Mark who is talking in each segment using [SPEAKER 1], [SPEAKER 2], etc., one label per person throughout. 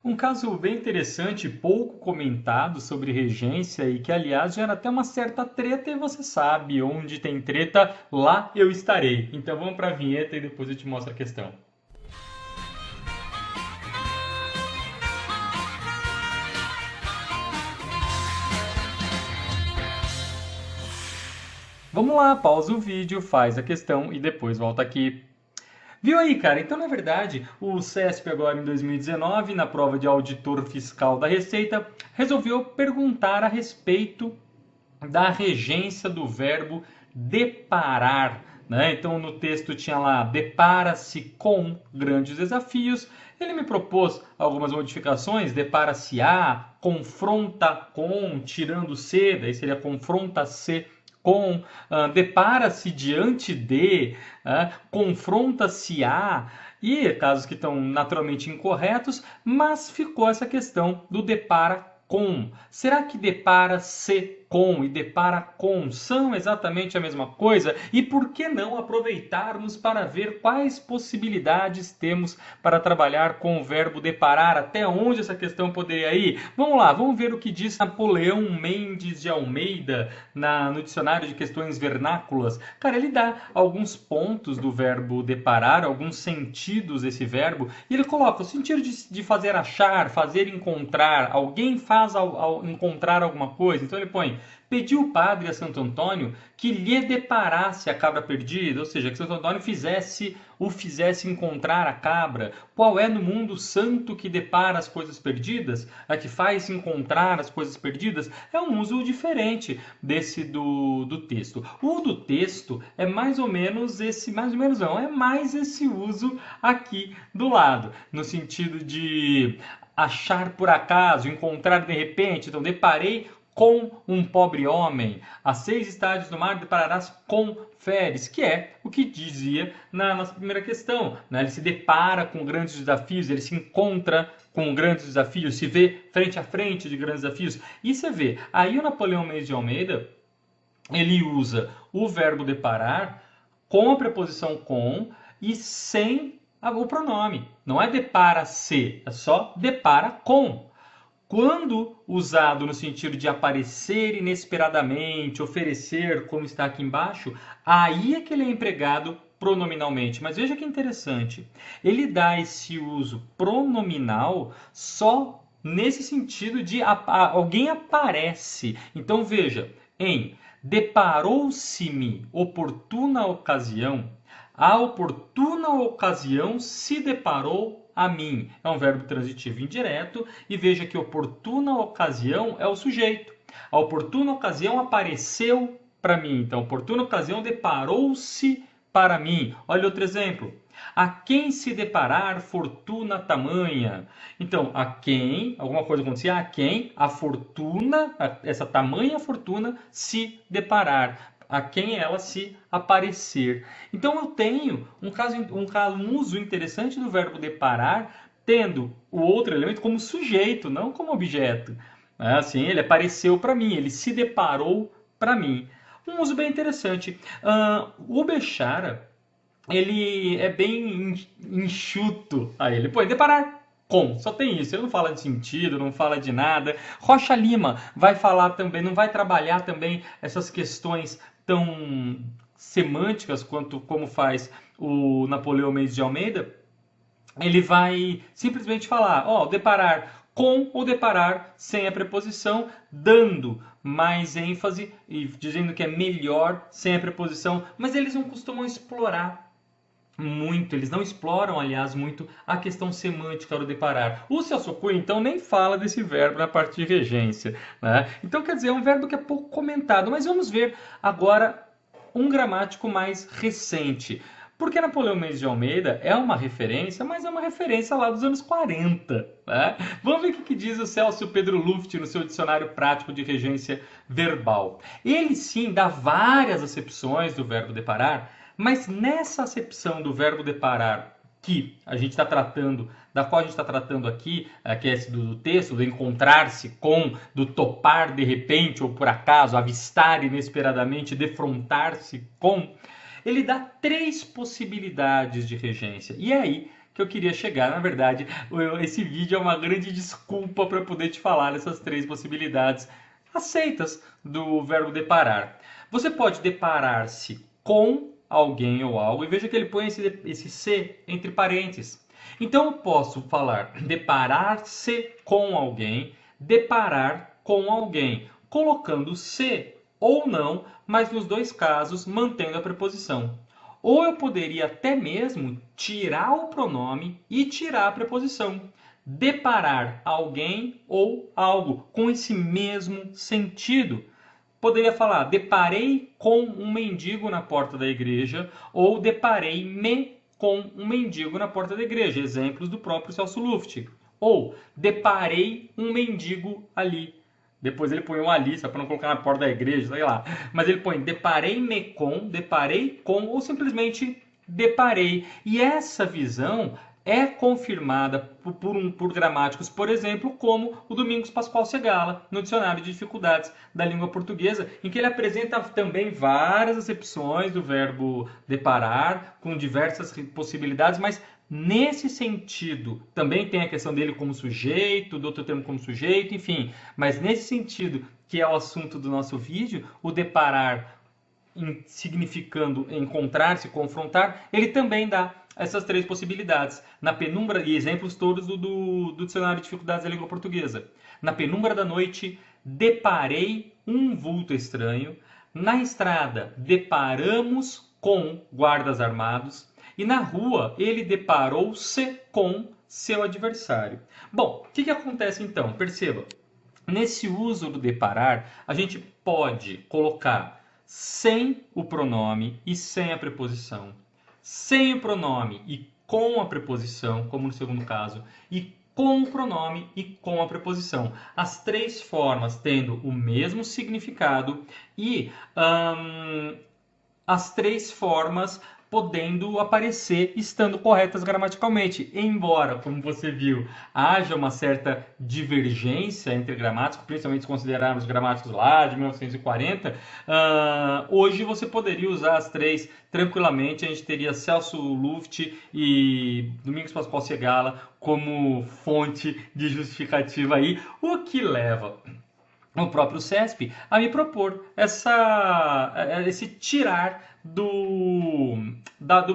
[SPEAKER 1] Um caso bem interessante, pouco comentado sobre regência e que, aliás, gera até uma certa treta e você sabe, onde tem treta, lá eu estarei. Então vamos para a vinheta e depois eu te mostro a questão. Vamos lá, pausa o vídeo, faz a questão e depois volta aqui. Viu aí, cara? Então, na verdade, o CESP agora em 2019, na prova de auditor fiscal da Receita, resolveu perguntar a respeito da regência do verbo deparar. Né? Então, no texto tinha lá, depara-se com grandes desafios. Ele me propôs algumas modificações, depara-se a, confronta com, tirando C, daí seria confronta-se com, depara-se diante de, confronta-se a, e casos que estão naturalmente incorretos, mas ficou essa questão do depara com. Será que depara-se com e depara com são exatamente a mesma coisa? E por que não aproveitarmos para ver quais possibilidades temos para trabalhar com o verbo deparar? Até onde essa questão poderia ir? Vamos lá, vamos ver o que diz Napoleão Mendes de Almeida no dicionário de questões vernáculas. Cara, ele dá alguns pontos do verbo deparar, alguns sentidos desse verbo, e ele coloca o sentido de fazer achar, fazer encontrar. Alguém faz ao encontrar alguma coisa. Então ele põe: pediu o padre a Santo Antônio que lhe deparasse a cabra perdida, ou seja, que Santo Antônio o fizesse encontrar a cabra. Qual é no mundo o santo que depara as coisas perdidas? A que faz encontrar as coisas perdidas? É um uso diferente desse do texto. O do texto é mais ou menos esse, mais ou menos não, é mais esse uso aqui do lado, no sentido de achar por acaso, encontrar de repente. Então, deparei com um pobre homem. A 6 estádios do mar depararás com Feres, que é o que dizia na nossa primeira questão. Né? Ele se depara com grandes desafios, ele se encontra com grandes desafios, se vê frente a frente de grandes desafios. E você vê, aí o Napoleão Mendes de Almeida, ele usa o verbo deparar com a preposição com e sem o pronome. Não é depara-se, é só depara com. Quando usado no sentido de aparecer inesperadamente, oferecer, como está aqui embaixo, aí é que ele é empregado pronominalmente. Mas veja que interessante, ele dá esse uso pronominal só nesse sentido de alguém aparece. Então veja, em deparou-se-me oportuna ocasião, a oportuna ocasião se deparou a mim. É um verbo transitivo indireto e veja que oportuna ocasião é o sujeito. A oportuna ocasião apareceu para mim. Então, a oportuna ocasião deparou-se para mim. Olha outro exemplo. A quem se deparar fortuna tamanha. Então, a quem, alguma coisa acontecia, a quem a fortuna, essa tamanha fortuna se deparar, a quem ela se aparecer. Então eu tenho um uso interessante do verbo deparar, tendo o outro elemento como sujeito, não como objeto. Assim, ele apareceu para mim, ele se deparou para mim. Um uso bem interessante. O Bechara, ele é bem enxuto a ele. Pô, deparar com, só tem isso. Ele não fala de sentido, não fala de nada. Rocha Lima vai falar também, não vai trabalhar também essas questões tão semânticas quanto como faz o Napoleão Mendes de Almeida. Ele vai simplesmente falar, deparar com ou deparar sem a preposição, dando mais ênfase e dizendo que é melhor sem a preposição, mas eles não costumam explorar muito, eles não exploram, aliás, muito a questão semântica do deparar. O Celso Cunha, então, nem fala desse verbo na parte de regência. Né? Então, quer dizer, é um verbo que é pouco comentado, mas vamos ver agora um gramático mais recente. Porque Napoleão Mendes de Almeida é uma referência, mas é uma referência lá dos anos 40. Né? Vamos ver o que diz o Celso Pedro Luft no seu dicionário prático de regência verbal. Ele sim dá várias acepções do verbo deparar, mas nessa acepção do verbo deparar que a gente está tratando, da qual a gente está tratando aqui, que é esse do texto, do encontrar-se com, do topar de repente ou por acaso, avistar inesperadamente, defrontar-se com, ele dá 3 possibilidades de regência. E é aí que que eu queria chegar. Na verdade, esse vídeo é uma grande desculpa para poder te falar essas três possibilidades aceitas do verbo deparar. Você pode deparar-se com alguém ou algo, e veja que ele põe esse se entre parênteses. Então eu posso falar deparar-se com alguém, deparar com alguém, colocando se ou não, mas nos dois casos mantendo a preposição. Ou eu poderia até mesmo tirar o pronome e tirar a preposição. Deparar alguém ou algo com esse mesmo sentido. Poderia falar, deparei com um mendigo na porta da igreja, ou deparei-me com um mendigo na porta da igreja. Exemplos do próprio Celso Luft. Ou, deparei um mendigo ali. Depois ele põe um ali, só para não colocar na porta da igreja, sei lá. Mas ele põe deparei-me com, deparei com, ou simplesmente deparei. E essa visão é confirmada por gramáticos, por exemplo, como o Domingos Pascoal Segala, no Dicionário de Dificuldades da Língua Portuguesa, em que ele apresenta também várias acepções do verbo deparar, com diversas possibilidades, mas nesse sentido, também tem a questão dele como sujeito, do outro termo como sujeito, enfim. Mas nesse sentido, que é o assunto do nosso vídeo, o deparar significando encontrar-se, confrontar, ele também dá essas três possibilidades. Na penumbra, e exemplos todos do Dicionário de Dificuldades da Língua Portuguesa. Na penumbra da noite, deparei um vulto estranho. Na estrada, deparamos com guardas armados. E na rua, ele deparou-se com seu adversário. Bom, o que acontece então? Perceba, nesse uso do deparar, a gente pode colocar sem o pronome e sem a preposição. Sem o pronome e com a preposição, como no segundo caso, e com o pronome e com a preposição. As três formas tendo o mesmo significado e as três formas podendo aparecer estando corretas gramaticalmente. Embora, como você viu, haja uma certa divergência entre gramáticos, principalmente se considerarmos gramáticos lá de 1940, hoje você poderia usar as três tranquilamente. A gente teria Celso Luft e Domingos Pascoal Segala como fonte de justificativa aí, o que leva o próprio CESP a me propor esse tirar do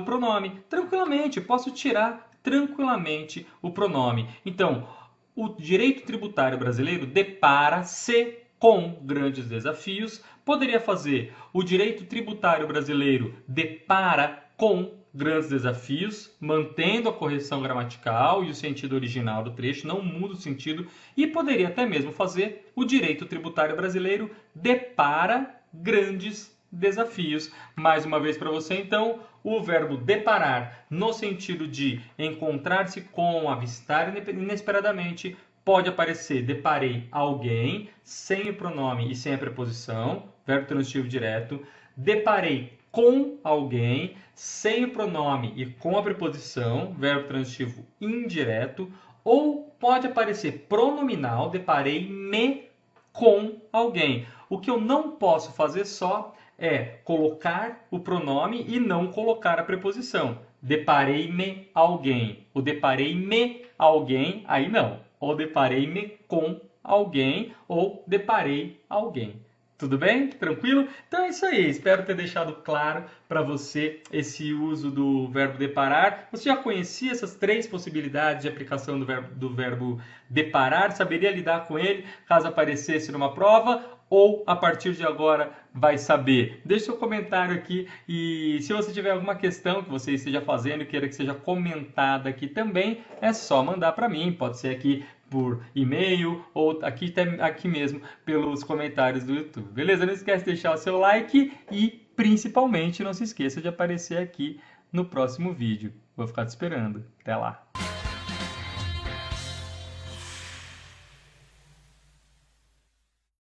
[SPEAKER 1] pronome. Tranquilamente, posso tirar tranquilamente o pronome. Então, o direito tributário brasileiro depara-se com grandes desafios. Poderia fazer o direito tributário brasileiro depara com grandes desafios, mantendo a correção gramatical e o sentido original do trecho, não muda o sentido, e poderia até mesmo fazer o direito tributário brasileiro depara grandes desafios. Mais uma vez para você, então, o verbo deparar, no sentido de encontrar-se com, avistar inesperadamente, pode aparecer deparei alguém, sem o pronome e sem a preposição, verbo transitivo direto, deparei com alguém, sem o pronome e com a preposição, verbo transitivo indireto, ou pode aparecer pronominal, deparei-me com alguém. O que eu não posso fazer só é colocar o pronome e não colocar a preposição. Deparei-me alguém. O deparei-me alguém, aí não. Ou deparei-me com alguém, ou deparei alguém. Tudo bem? Tranquilo? Então é isso aí. Espero ter deixado claro para você esse uso do verbo deparar. Você já conhecia essas três possibilidades de aplicação do verbo deparar? Saberia lidar com ele caso aparecesse numa prova? Ou a partir de agora vai saber? Deixe seu comentário aqui e se você tiver alguma questão que você esteja fazendo e queira que seja comentada aqui também, é só mandar para mim. Pode ser aqui por e-mail ou aqui mesmo pelos comentários do YouTube. Beleza? Não esquece de deixar o seu like e principalmente não se esqueça de aparecer aqui no próximo vídeo. Vou ficar te esperando. Até lá!